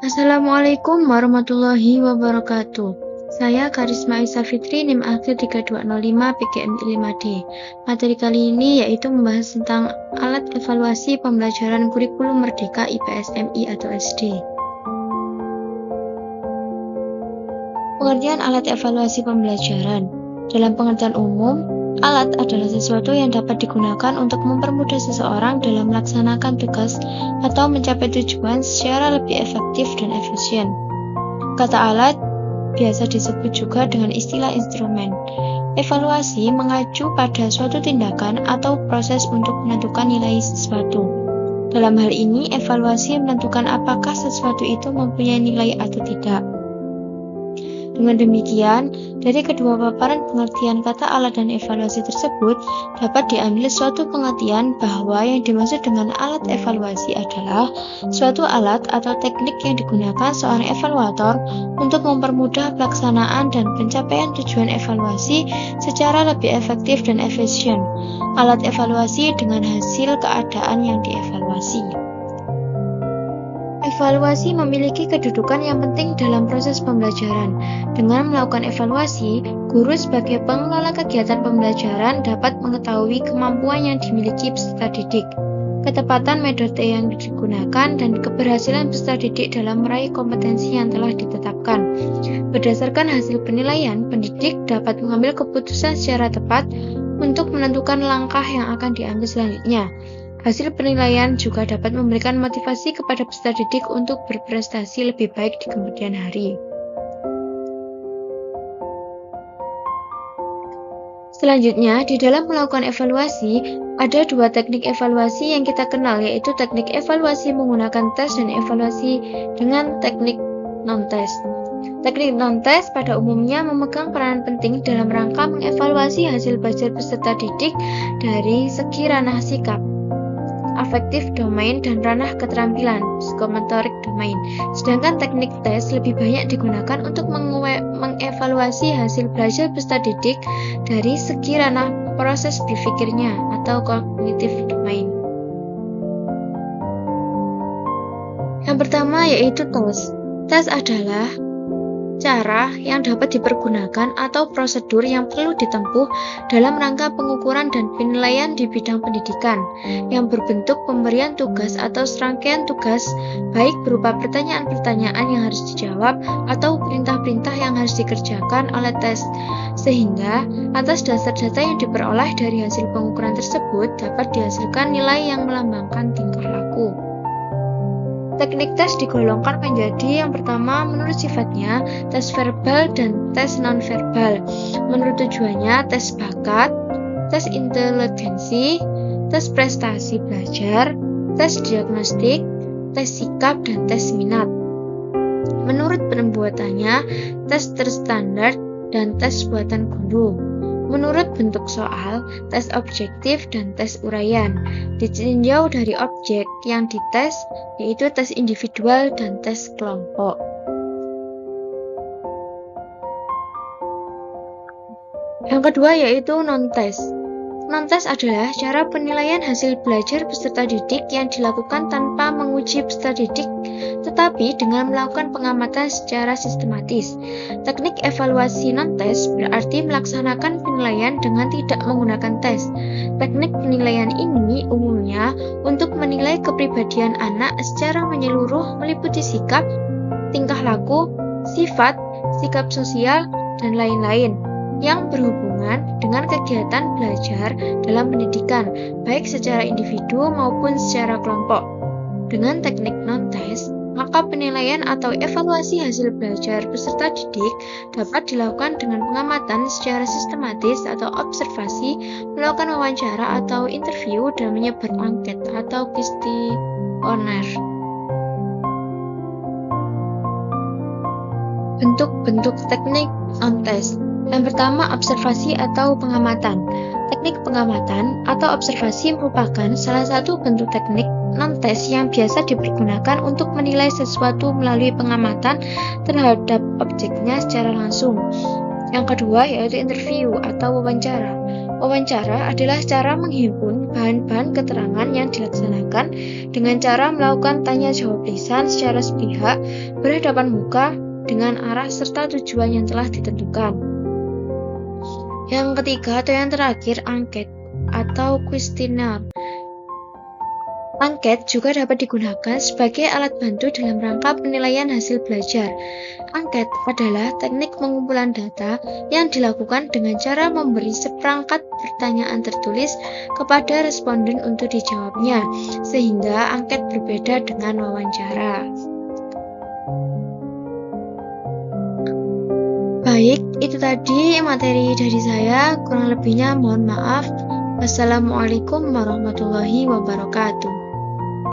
Assalamualaikum warahmatullahi wabarakatuh. Saya Karisma Isa Fitri, NIM akhir 3205 PGMI 5D. Materi kali ini yaitu membahas tentang alat evaluasi pembelajaran kurikulum Merdeka IPS MI atau SD. Pengertian alat evaluasi pembelajaran. Dalam pengertian umum, alat adalah sesuatu yang dapat digunakan untuk mempermudah seseorang dalam melaksanakan tugas atau mencapai tujuan secara lebih efektif dan efisien. Kata alat biasa disebut juga dengan istilah instrumen. Evaluasi mengacu pada suatu tindakan atau proses untuk menentukan nilai sesuatu. Dalam hal ini, evaluasi menentukan apakah sesuatu itu mempunyai nilai atau tidak. Dengan demikian, dari kedua paparan pengertian kata alat dan evaluasi tersebut dapat diambil suatu pengertian bahwa yang dimaksud dengan alat evaluasi adalah suatu alat atau teknik yang digunakan seorang evaluator untuk mempermudah pelaksanaan dan pencapaian tujuan evaluasi secara lebih efektif dan efisien. Alat evaluasi dengan hasil keadaan yang dievaluasi. Evaluasi memiliki kedudukan yang penting dalam proses pembelajaran. Dengan melakukan evaluasi, guru sebagai pengelola kegiatan pembelajaran dapat mengetahui kemampuan yang dimiliki peserta didik, ketepatan metode yang digunakan, dan keberhasilan peserta didik dalam meraih kompetensi yang telah ditetapkan. Berdasarkan hasil penilaian, pendidik dapat mengambil keputusan secara tepat untuk menentukan langkah yang akan diambil selanjutnya. Hasil penilaian juga dapat memberikan motivasi kepada peserta didik untuk berprestasi lebih baik di kemudian hari. Selanjutnya, di dalam melakukan evaluasi, ada dua teknik evaluasi yang kita kenal, yaitu teknik evaluasi menggunakan tes dan evaluasi dengan teknik non-tes. Teknik non-tes pada umumnya memegang peranan penting dalam rangka mengevaluasi hasil belajar peserta didik dari segi ranah sikap, afektif domain, dan ranah keterampilan, psikomotorik domain. Sedangkan teknik tes lebih banyak digunakan untuk mengevaluasi hasil belajar peserta didik dari segi ranah proses berpikirnya atau kognitif domain. Yang pertama yaitu tes. Tes adalah cara yang dapat dipergunakan atau prosedur yang perlu ditempuh dalam rangka pengukuran dan penilaian di bidang pendidikan, yang berbentuk pemberian tugas atau serangkaian tugas, baik berupa pertanyaan-pertanyaan yang harus dijawab atau perintah-perintah yang harus dikerjakan oleh tes, sehingga atas dasar data yang diperoleh dari hasil pengukuran tersebut dapat dihasilkan nilai yang melambangkan tingkah laku. Teknik tes digolongkan menjadi yang pertama menurut sifatnya, tes verbal dan tes non-verbal. Menurut tujuannya, tes bakat, tes inteligensi, tes prestasi belajar, tes diagnostik, tes sikap, dan tes minat. Menurut pembuatannya, tes terstandar dan tes buatan guru. Menurut bentuk soal, tes objektif dan tes uraian. Ditinjau dari objek yang dites, yaitu tes individual dan tes kelompok. Yang kedua yaitu non-tes. Non-tes adalah cara penilaian hasil belajar peserta didik yang dilakukan tanpa menguji peserta didik, tetapi dengan melakukan pengamatan secara sistematis. Teknik evaluasi non-tes berarti melaksanakan penilaian dengan tidak menggunakan tes. Teknik penilaian ini umumnya untuk menilai kepribadian anak secara menyeluruh, meliputi sikap, tingkah laku, sifat, sikap sosial, dan lain-lain yang berhubungan dengan kegiatan belajar dalam pendidikan, baik secara individu maupun secara kelompok. Dengan teknik non-tes, maka penilaian atau evaluasi hasil belajar peserta didik dapat dilakukan dengan pengamatan secara sistematis atau observasi, melakukan wawancara atau interview, dan menyebar angket atau kuesioner. Bentuk-bentuk teknik non-tes. Yang pertama, observasi atau pengamatan. Teknik pengamatan atau observasi merupakan salah satu bentuk teknik non-tes yang biasa dipergunakan untuk menilai sesuatu melalui pengamatan terhadap objeknya secara langsung. Yang kedua yaitu interview atau wawancara. Wawancara adalah cara menghimpun bahan-bahan keterangan yang dilaksanakan dengan cara melakukan tanya jawab lisan secara sepihak berhadapan muka dengan arah serta tujuan yang telah ditentukan. Yang ketiga atau yang terakhir, angket atau kuesioner. Angket juga dapat digunakan sebagai alat bantu dalam rangka penilaian hasil belajar. Angket adalah teknik pengumpulan data yang dilakukan dengan cara memberi seperangkat pertanyaan tertulis kepada responden untuk dijawabnya, sehingga angket berbeda dengan wawancara. Baik, itu tadi materi dari saya, kurang lebihnya mohon maaf. Wassalamualaikum warahmatullahi wabarakatuh.